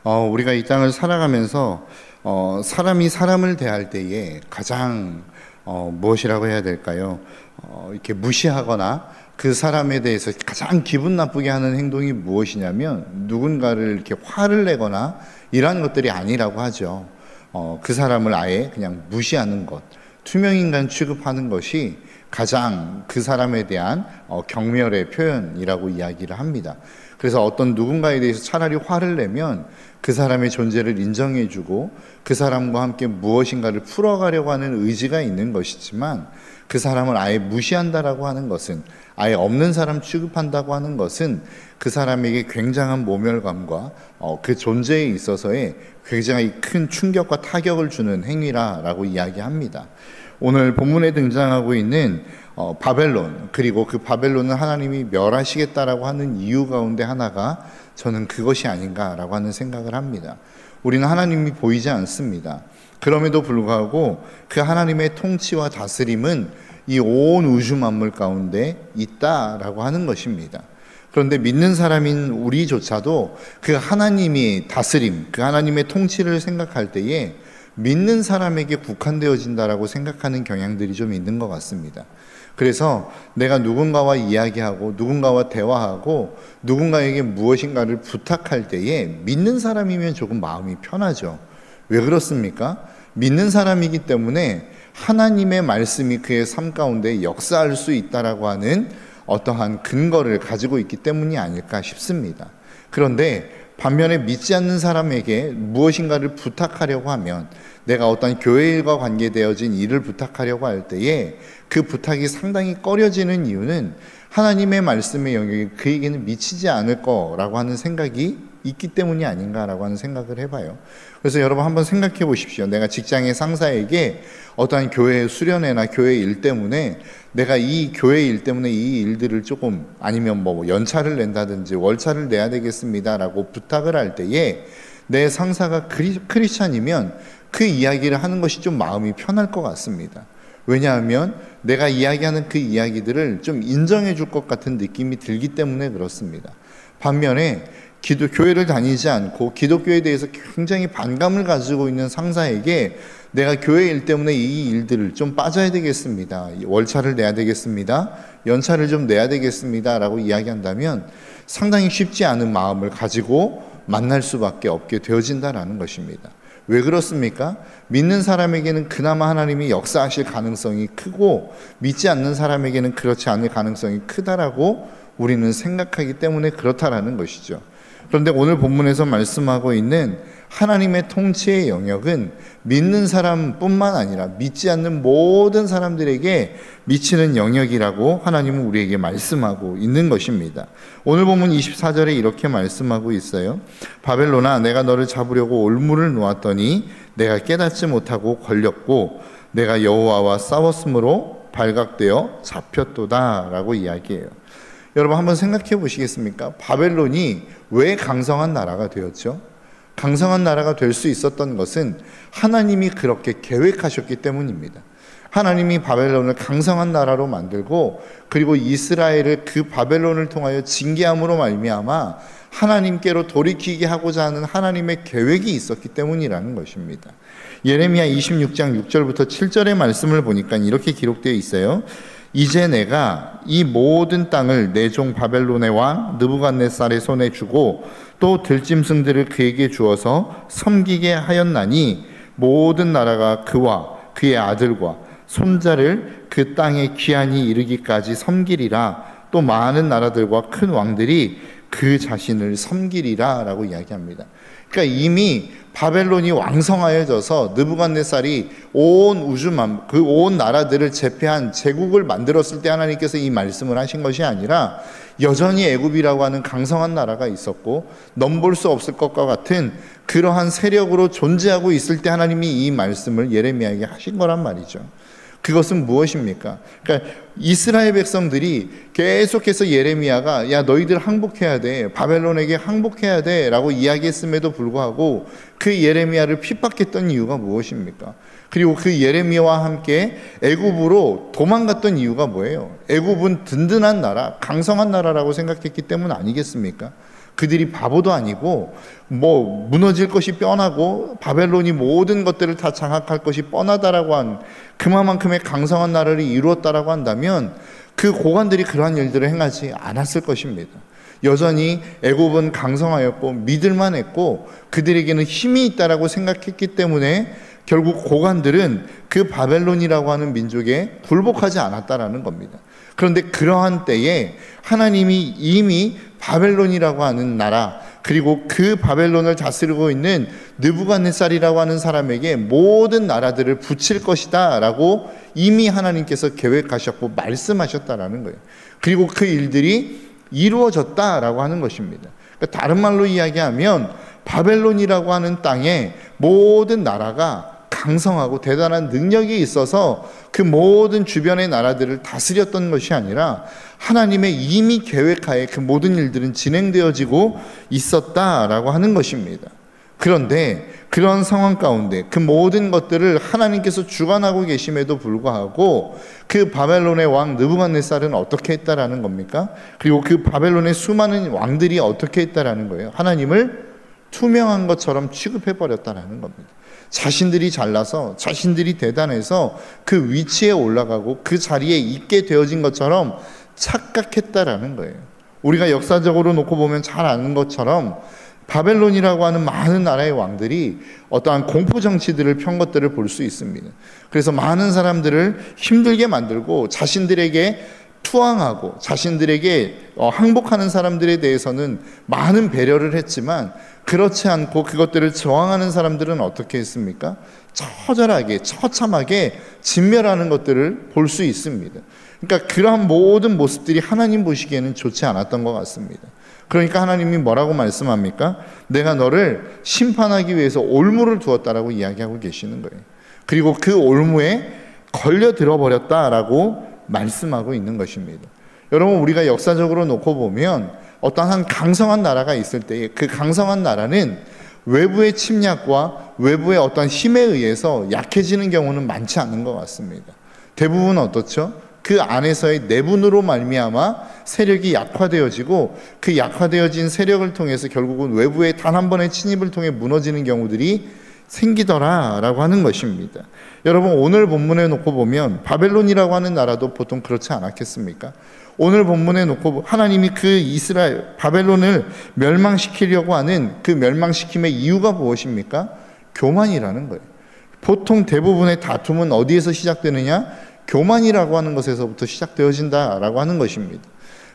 우리가 이 땅을 살아가면서 사람이 사람을 대할 때에 가장 무엇이라고 해야 될까요? 이렇게 무시하거나 그 사람에 대해서 가장 기분 나쁘게 하는 행동이 무엇이냐면 누군가를 이렇게 화를 내거나 이러한 것들이 아니라고 하죠. 그 사람을 아예 그냥 무시하는 것, 투명인간 취급하는 것이 가장 그 사람에 대한 경멸의 표현이라고 이야기를 합니다. 그래서 어떤 누군가에 대해서 차라리 화를 내면 그 사람의 존재를 인정해주고 그 사람과 함께 무엇인가를 풀어가려고 하는 의지가 있는 것이지만, 그 사람을 아예 무시한다라고 하는 것은, 아예 없는 사람 취급한다고 하는 것은 그 사람에게 굉장한 모멸감과 그 존재에 있어서의 굉장히 큰 충격과 타격을 주는 행위라고 이야기합니다. 오늘 본문에 등장하고 있는 바벨론, 그리고 그 바벨론을 하나님이 멸하시겠다라고 하는 이유 가운데 하나가 저는 그것이 아닌가라고 하는 생각을 합니다. 우리는 하나님이 보이지 않습니다. 그럼에도 불구하고 그 하나님의 통치와 다스림은 이 온 우주 만물 가운데 있다라고 하는 것입니다. 그런데 믿는 사람인 우리조차도 그 하나님이 다스림, 그 하나님의 통치를 생각할 때에 믿는 사람에게 국한되어진다라고 생각하는 경향들이 좀 있는 것 같습니다. 그래서 내가 누군가와 이야기하고 누군가와 대화하고 누군가에게 무엇인가를 부탁할 때에 믿는 사람이면 조금 마음이 편하죠. 왜 그렇습니까? 믿는 사람이기 때문에 하나님의 말씀이 그의 삶 가운데 역사할 수 있다라고 하는 어떠한 근거를 가지고 있기 때문이 아닐까 싶습니다. 그런데 반면에 믿지 않는 사람에게 무엇인가를 부탁하려고 하면, 내가 어떤 교회 일과 관계되어진 일을 부탁하려고 할 때에 그 부탁이 상당히 꺼려지는 이유는 하나님의 말씀의 영역이 그에게는 미치지 않을 거라고 하는 생각이 있기 때문이 아닌가라고 하는 생각을 해봐요. 그래서 여러분 한번 생각해 보십시오. 내가 직장의 상사에게 어떠한 교회 수련회나 교회 일 때문에 내가 이 교회 일 때문에 이 일들을 조금, 아니면 뭐 연차를 낸다든지 월차를 내야 되겠습니다라고 부탁을 할 때에 내 상사가 크리스찬이면 그 이야기를 하는 것이 좀 마음이 편할 것 같습니다. 왜냐하면 내가 이야기하는 그 이야기들을 좀 인정해 줄 것 같은 느낌이 들기 때문에 그렇습니다. 반면에 교회를 다니지 않고 기독교에 대해서 굉장히 반감을 가지고 있는 상사에게 내가 교회 일 때문에 이 일들을 좀 빠져야 되겠습니다, 월차를 내야 되겠습니다, 연차를 좀 내야 되겠습니다 라고 이야기한다면 상당히 쉽지 않은 마음을 가지고 만날 수밖에 없게 되어진다는 것입니다. 왜 그렇습니까? 믿는 사람에게는 그나마 하나님이 역사하실 가능성이 크고 믿지 않는 사람에게는 그렇지 않을 가능성이 크다라고 우리는 생각하기 때문에 그렇다라는 것이죠. 그런데 오늘 본문에서 말씀하고 있는 하나님의 통치의 영역은 믿는 사람뿐만 아니라 믿지 않는 모든 사람들에게 미치는 영역이라고 하나님은 우리에게 말씀하고 있는 것입니다. 오늘 본문 24절에 이렇게 말씀하고 있어요. 바벨론아, 내가 너를 잡으려고 올무를 놓았더니 내가 깨닫지 못하고 걸렸고 내가 여호와와 싸웠으므로 발각되어 잡혔도다 라고 이야기해요. 여러분 한번 생각해 보시겠습니까? 바벨론이 왜 강성한 나라가 되었죠? 강성한 나라가 될 수 있었던 것은 하나님이 그렇게 계획하셨기 때문입니다. 하나님이 바벨론을 강성한 나라로 만들고, 그리고 이스라엘을 그 바벨론을 통하여 징계함으로 말미암아 하나님께로 돌이키게 하고자 하는 하나님의 계획이 있었기 때문이라는 것입니다. 예레미야 26장 6절부터 7절의 말씀을 보니까 이렇게 기록되어 있어요. 이제 내가 이 모든 땅을 내 종 바벨론의 왕 느부갓네살의 손에 주고 또 들짐승들을 그에게 주어서 섬기게 하였나니 모든 나라가 그와 그의 아들과 손자를 그 땅에 귀환이 이르기까지 섬기리라. 또 많은 나라들과 큰 왕들이 그 자신을 섬기리라 라고 이야기합니다. 그러니까 이미 바벨론이 왕성하여져서 느부갓네살이 온 우주만, 그 온 나라들을 제패한 제국을 만들었을 때 하나님께서 이 말씀을 하신 것이 아니라 여전히 애굽이라고 하는 강성한 나라가 있었고 넘볼 수 없을 것과 같은 그러한 세력으로 존재하고 있을 때 하나님이 이 말씀을 예레미야에게 하신 거란 말이죠. 그것은 무엇입니까? 그러니까 이스라엘 백성들이 계속해서 예레미야가 야 너희들 항복해야 돼, 바벨론에게 항복해야 돼 라고 이야기했음에도 불구하고 그 예레미야를 핍박했던 이유가 무엇입니까? 그리고 그 예레미야와 함께 애굽으로 도망갔던 이유가 뭐예요? 애굽은 든든한 나라, 강성한 나라라고 생각했기 때문 아니겠습니까? 그들이 바보도 아니고 뭐 무너질 것이 뻔하고 바벨론이 모든 것들을 다 장악할 것이 뻔하다라고 한 그만큼의 강성한 나라를 이루었다라고 한다면 그 고관들이 그러한 일들을 행하지 않았을 것입니다. 여전히 애굽은 강성하였고 믿을만 했고 그들에게는 힘이 있다라고 생각했기 때문에 결국 고관들은 그 바벨론이라고 하는 민족에 굴복하지 않았다라는 겁니다. 그런데 그러한 때에 하나님이 이미 바벨론이라고 하는 나라, 그리고 그 바벨론을 다스리고 있는 느부갓네살이라고 하는 사람에게 모든 나라들을 붙일 것이다 라고 이미 하나님께서 계획하셨고 말씀하셨다라는 거예요. 그리고 그 일들이 이루어졌다라고 하는 것입니다. 그러니까 다른 말로 이야기하면 바벨론이라고 하는 땅에 모든 나라가 강성하고 대단한 능력이 있어서 그 모든 주변의 나라들을 다스렸던 것이 아니라 하나님의 이미 계획하에 그 모든 일들은 진행되어지고 있었다라고 하는 것입니다. 그런데 그런 상황 가운데 그 모든 것들을 하나님께서 주관하고 계심에도 불구하고 그 바벨론의 왕 느부갓네살은 어떻게 했다라는 겁니까? 그리고 그 바벨론의 수많은 왕들이 어떻게 했다라는 거예요? 하나님을 투명한 것처럼 취급해버렸다라는 겁니다. 자신들이 잘나서 자신들이 대단해서 그 위치에 올라가고 그 자리에 있게 되어진 것처럼 착각했다라는 거예요. 우리가 역사적으로 놓고 보면 잘 아는 것처럼 바벨론이라고 하는 많은 나라의 왕들이 어떠한 공포 정치들을 편 것들을 볼 수 있습니다. 그래서 많은 사람들을 힘들게 만들고 자신들에게 투항하고 자신들에게 항복하는 사람들에 대해서는 많은 배려를 했지만 그렇지 않고 그것들을 저항하는 사람들은 어떻게 했습니까? 처절하게 처참하게 진멸하는 것들을 볼 수 있습니다. 그러니까 그러한 모든 모습들이 하나님 보시기에는 좋지 않았던 것 같습니다. 그러니까 하나님이 뭐라고 말씀합니까? 내가 너를 심판하기 위해서 올무를 두었다라고 이야기하고 계시는 거예요. 그리고 그 올무에 걸려 들어버렸다라고 말씀하고 있는 것입니다. 여러분, 우리가 역사적으로 놓고 보면 어떠한 강성한 나라가 있을 때에 그 강성한 나라는 외부의 침략과 외부의 어떤 힘에 의해서 약해지는 경우는 많지 않은 것 같습니다. 대부분 어떻죠? 그 안에서의 내분으로 말미암아 세력이 약화되어지고 그 약화되어진 세력을 통해서 결국은 외부의 단 한 번의 침입을 통해 무너지는 경우들이 생기더라라고 하는 것입니다. 여러분, 오늘 본문에 놓고 보면 바벨론이라고 하는 나라도 보통 그렇지 않았겠습니까? 오늘 본문에 놓고 하나님이 그 이스라엘 바벨론을 멸망시키려고 하는 그 멸망시킴의 이유가 무엇입니까? 교만이라는 거예요. 보통 대부분의 다툼은 어디에서 시작되느냐? 교만이라고 하는 것에서부터 시작되어진다라고 하는 것입니다.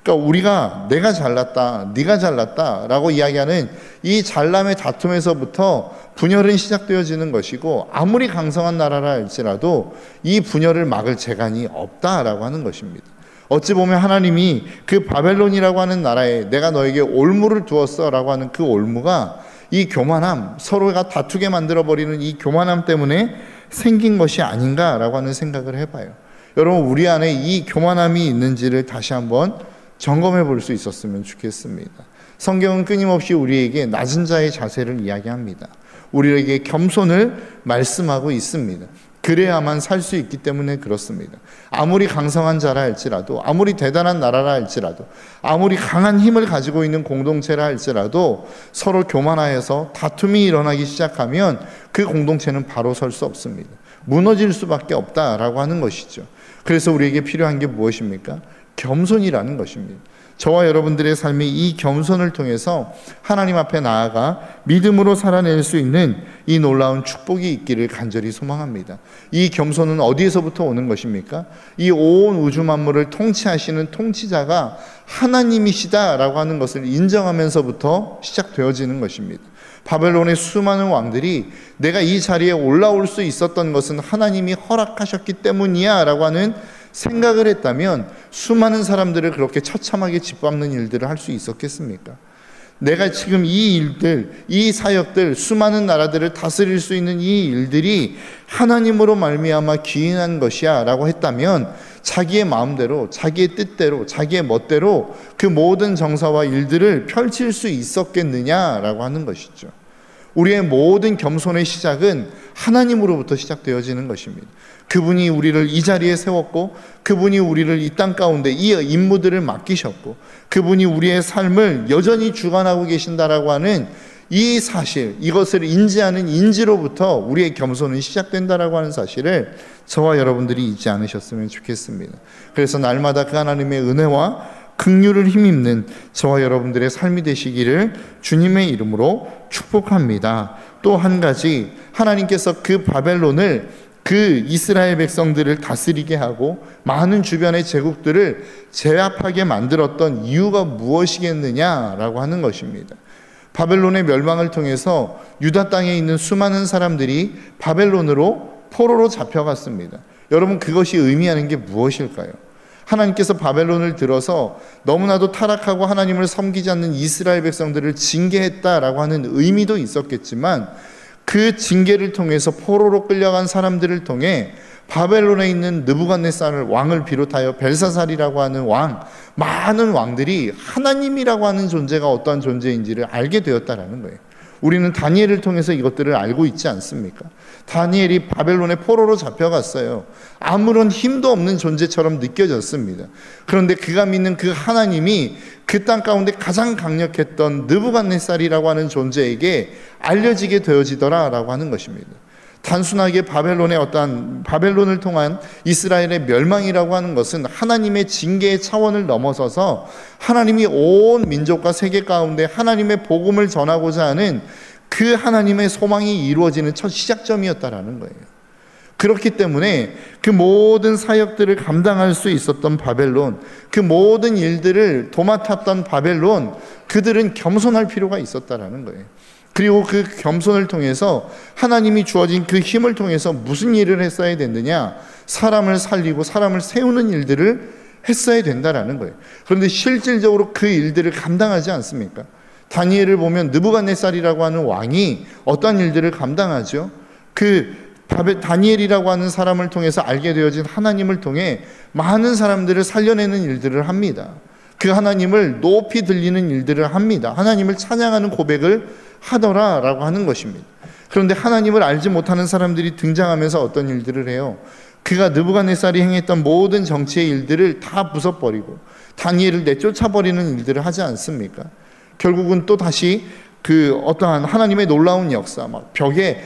그러니까 우리가 내가 잘났다, 네가 잘났다라고 이야기하는 이 잘남의 다툼에서부터 분열은 시작되어지는 것이고 아무리 강성한 나라라 할지라도 이 분열을 막을 재간이 없다라고 하는 것입니다. 어찌 보면 하나님이 그 바벨론이라고 하는 나라에 내가 너에게 올무를 두었어라고 하는 그 올무가 이 교만함, 서로가 다투게 만들어버리는 이 교만함 때문에 생긴 것이 아닌가라고 하는 생각을 해봐요. 여러분, 우리 안에 이 교만함이 있는지를 다시 한번 점검해 볼 수 있었으면 좋겠습니다. 성경은 끊임없이 우리에게 낮은 자의 자세를 이야기합니다. 우리에게 겸손을 말씀하고 있습니다. 그래야만 살 수 있기 때문에 그렇습니다. 아무리 강성한 자라 할지라도, 아무리 대단한 나라라 할지라도, 아무리 강한 힘을 가지고 있는 공동체라 할지라도 서로 교만하여서 다툼이 일어나기 시작하면 그 공동체는 바로 설 수 없습니다. 무너질 수밖에 없다라고 하는 것이죠. 그래서 우리에게 필요한 게 무엇입니까? 겸손이라는 것입니다. 저와 여러분들의 삶이 이 겸손을 통해서 하나님 앞에 나아가 믿음으로 살아낼 수 있는 이 놀라운 축복이 있기를 간절히 소망합니다. 이 겸손은 어디에서부터 오는 것입니까? 이 온 우주 만물을 통치하시는 통치자가 하나님이시다라고 하는 것을 인정하면서부터 시작되어지는 것입니다. 바벨론의 수많은 왕들이 내가 이 자리에 올라올 수 있었던 것은 하나님이 허락하셨기 때문이야 라고 하는 생각을 했다면 수많은 사람들을 그렇게 처참하게 짓밟는 일들을 할 수 있었겠습니까? 내가 지금 이 일들, 이 사역들, 수많은 나라들을 다스릴 수 있는 이 일들이 하나님으로 말미암아 기인한 것이야 라고 했다면 자기의 마음대로, 자기의 뜻대로, 자기의 멋대로 그 모든 정사와 일들을 펼칠 수 있었겠느냐라고 하는 것이죠. 우리의 모든 겸손의 시작은 하나님으로부터 시작되어지는 것입니다. 그분이 우리를 이 자리에 세웠고, 그분이 우리를 이 땅 가운데 이 임무들을 맡기셨고, 그분이 우리의 삶을 여전히 주관하고 계신다라고 하는 이 사실, 이것을 인지하는 인지로부터 우리의 겸손은 시작된다라고 하는 사실을 저와 여러분들이 잊지 않으셨으면 좋겠습니다. 그래서 날마다 그 하나님의 은혜와 긍휼을 힘입는 저와 여러분들의 삶이 되시기를 주님의 이름으로 축복합니다. 또 한 가지, 하나님께서 그 바벨론을, 그 이스라엘 백성들을 다스리게 하고 많은 주변의 제국들을 제압하게 만들었던 이유가 무엇이겠느냐라고 하는 것입니다. 바벨론의 멸망을 통해서 유다 땅에 있는 수많은 사람들이 바벨론으로 포로로 잡혀갔습니다. 여러분, 그것이 의미하는 게 무엇일까요? 하나님께서 바벨론을 들어서 너무나도 타락하고 하나님을 섬기지 않는 이스라엘 백성들을 징계했다라고 하는 의미도 있었겠지만, 그 징계를 통해서 포로로 끌려간 사람들을 통해 바벨론에 있는 느부갓네살 왕을 비롯하여 벨사살이라고 하는 왕, 많은 왕들이 하나님이라고 하는 존재가 어떠한 존재인지를 알게 되었다라는 거예요. 우리는 다니엘을 통해서 이것들을 알고 있지 않습니까? 다니엘이 바벨론의 포로로 잡혀갔어요. 아무런 힘도 없는 존재처럼 느껴졌습니다. 그런데 그가 믿는 그 하나님이 그 땅 가운데 가장 강력했던 느부갓네살이라고 하는 존재에게 알려지게 되어지더라라고 하는 것입니다. 단순하게 바벨론을 통한 이스라엘의 멸망이라고 하는 것은 하나님의 징계의 차원을 넘어서서 하나님이 온 민족과 세계 가운데 하나님의 복음을 전하고자 하는 그 하나님의 소망이 이루어지는 첫 시작점이었다라는 거예요. 그렇기 때문에 그 모든 사역들을 감당할 수 있었던 바벨론, 그 모든 일들을 도맡았던 바벨론, 그들은 겸손할 필요가 있었다라는 거예요. 그리고 그 겸손을 통해서 하나님이 주어진 그 힘을 통해서 무슨 일을 했어야 됐느냐? 사람을 살리고 사람을 세우는 일들을 했어야 된다라는 거예요. 그런데 실질적으로 그 일들을 감당하지 않습니까? 다니엘을 보면 느부갓네살이라고 하는 왕이 어떤 일들을 감당하죠? 다니엘이라고 하는 사람을 통해서 알게 되어진 하나님을 통해 많은 사람들을 살려내는 일들을 합니다. 그 하나님을 높이 들리는 일들을 합니다. 하나님을 찬양하는 고백을 하더라라고 하는 것입니다. 그런데 하나님을 알지 못하는 사람들이 등장하면서 어떤 일들을 해요? 그가 느부갓네살이 행했던 모든 정치의 일들을 다 부숴버리고 다니엘을 내쫓아버리는 일들을 하지 않습니까? 결국은 또 다시 그 어떠한 하나님의 놀라운 역사, 벽에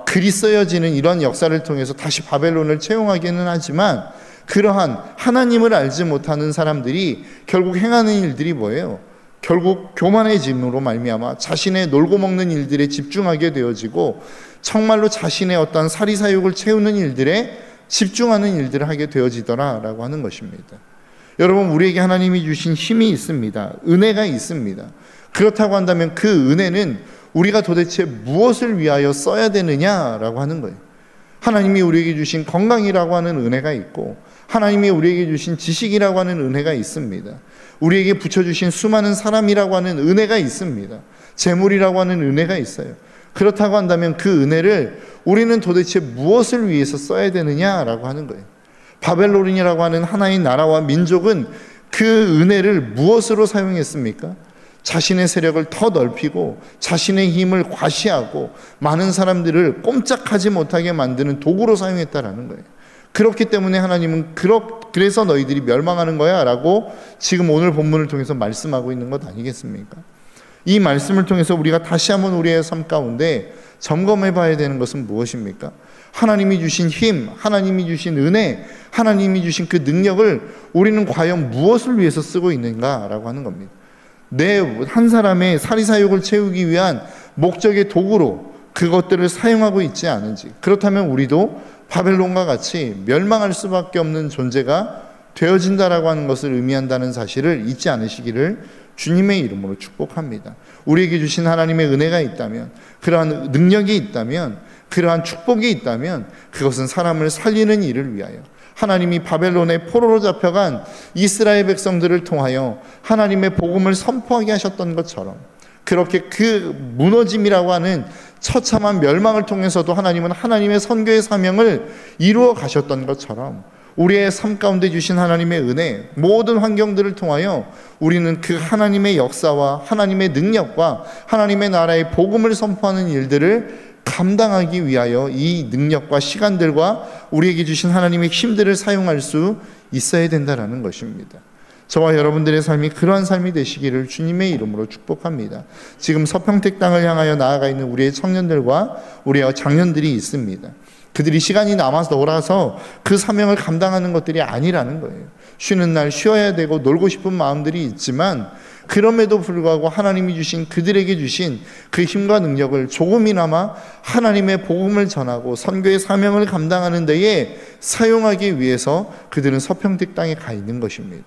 글이 쓰여지는 이런 역사를 통해서 다시 바벨론을 채용하기는 하지만, 그러한 하나님을 알지 못하는 사람들이 결국 행하는 일들이 뭐예요? 결국 교만해짐으로 말미암아 자신의 놀고 먹는 일들에 집중하게 되어지고, 정말로 자신의 어떤 사리사욕을 채우는 일들에 집중하는 일들을 하게 되어지더라라고 하는 것입니다. 여러분, 우리에게 하나님이 주신 힘이 있습니다. 은혜가 있습니다. 그렇다고 한다면 그 은혜는 우리가 도대체 무엇을 위하여 써야 되느냐라고 하는 거예요. 하나님이 우리에게 주신 건강이라고 하는 은혜가 있고, 하나님이 우리에게 주신 지식이라고 하는 은혜가 있습니다. 우리에게 붙여주신 수많은 사람이라고 하는 은혜가 있습니다. 재물이라고 하는 은혜가 있어요. 그렇다고 한다면 그 은혜를 우리는 도대체 무엇을 위해서 써야 되느냐라고 하는 거예요. 바벨론이라고 하는 하나의 나라와 민족은 그 은혜를 무엇으로 사용했습니까? 자신의 세력을 더 넓히고 자신의 힘을 과시하고 많은 사람들을 꼼짝하지 못하게 만드는 도구로 사용했다라는 거예요. 그렇기 때문에 하나님은 그래서 너희들이 멸망하는 거야 라고 지금 오늘 본문을 통해서 말씀하고 있는 것 아니겠습니까? 이 말씀을 통해서 우리가 다시 한번 우리의 삶 가운데 점검해 봐야 되는 것은 무엇입니까? 하나님이 주신 힘, 하나님이 주신 은혜, 하나님이 주신 그 능력을 우리는 과연 무엇을 위해서 쓰고 있는가라고 하는 겁니다. 한 사람의 사리사욕을 채우기 위한 목적의 도구로 그것들을 사용하고 있지 않은지, 그렇다면 우리도 바벨론과 같이 멸망할 수밖에 없는 존재가 되어진다라고 하는 것을 의미한다는 사실을 잊지 않으시기를 주님의 이름으로 축복합니다. 우리에게 주신 하나님의 은혜가 있다면, 그러한 능력이 있다면, 그러한 축복이 있다면 그것은 사람을 살리는 일을 위하여, 하나님이 바벨론의 포로로 잡혀간 이스라엘 백성들을 통하여 하나님의 복음을 선포하게 하셨던 것처럼, 그렇게 그 무너짐이라고 하는 처참한 멸망을 통해서도 하나님은 하나님의 선교의 사명을 이루어 가셨던 것처럼 우리의 삶 가운데 주신 하나님의 은혜, 모든 환경들을 통하여 우리는 그 하나님의 역사와 하나님의 능력과 하나님의 나라의 복음을 선포하는 일들을 감당하기 위하여 이 능력과 시간들과 우리에게 주신 하나님의 힘들을 사용할 수 있어야 된다는 것입니다. 저와 여러분들의 삶이 그러한 삶이 되시기를 주님의 이름으로 축복합니다. 지금 서평택 땅을 향하여 나아가 있는 우리의 청년들과 우리의 장년들이 있습니다. 그들이 시간이 남아서 돌아서 그 사명을 감당하는 것들이 아니라는 거예요. 쉬는 날 쉬어야 되고 놀고 싶은 마음들이 있지만 그럼에도 불구하고 하나님이 주신 그들에게 주신 그 힘과 능력을 조금이나마 하나님의 복음을 전하고 선교의 사명을 감당하는 데에 사용하기 위해서 그들은 서평택 땅에 가 있는 것입니다.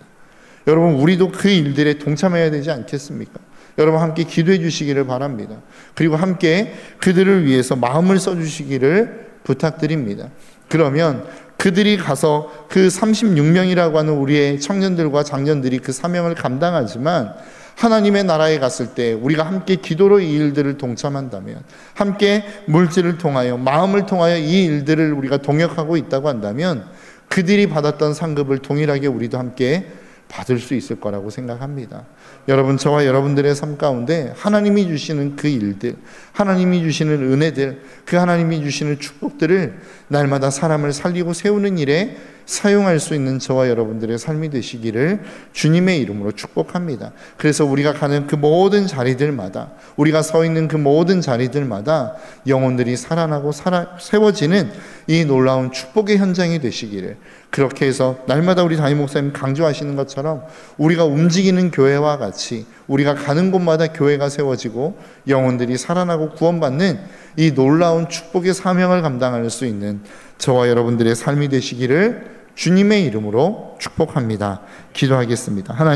여러분, 우리도 그 일들에 동참해야 되지 않겠습니까? 여러분 함께 기도해 주시기를 바랍니다. 그리고 함께 그들을 위해서 마음을 써주시기를 부탁드립니다. 그러면 그들이 가서 그 36명이라고 하는 우리의 청년들과 장년들이 그 사명을 감당하지만 하나님의 나라에 갔을 때 우리가 함께 기도로 이 일들을 동참한다면, 함께 물질을 통하여 마음을 통하여 이 일들을 우리가 동역하고 있다고 한다면 그들이 받았던 상급을 동일하게 우리도 함께 받을 수 있을 거라고 생각합니다. 여러분, 저와 여러분들의 삶 가운데 하나님이 주시는 그 일들, 하나님이 주시는 은혜들, 그 하나님이 주시는 축복들을 날마다 사람을 살리고 세우는 일에 사용할 수 있는 저와 여러분들의 삶이 되시기를 주님의 이름으로 축복합니다. 그래서 우리가 가는 그 모든 자리들마다, 우리가 서 있는 그 모든 자리들마다 영혼들이 살아나고 세워지는 이 놀라운 축복의 현장이 되시기를, 그렇게 해서 날마다 우리 담임 목사님 강조하시는 것처럼 우리가 움직이는 교회와 같이 우리가 가는 곳마다 교회가 세워지고 영혼들이 살아나고 구원받는 이 놀라운 축복의 사명을 감당할 수 있는 저와 여러분들의 삶이 되시기를 주님의 이름으로 축복합니다. 기도하겠습니다. 하나님,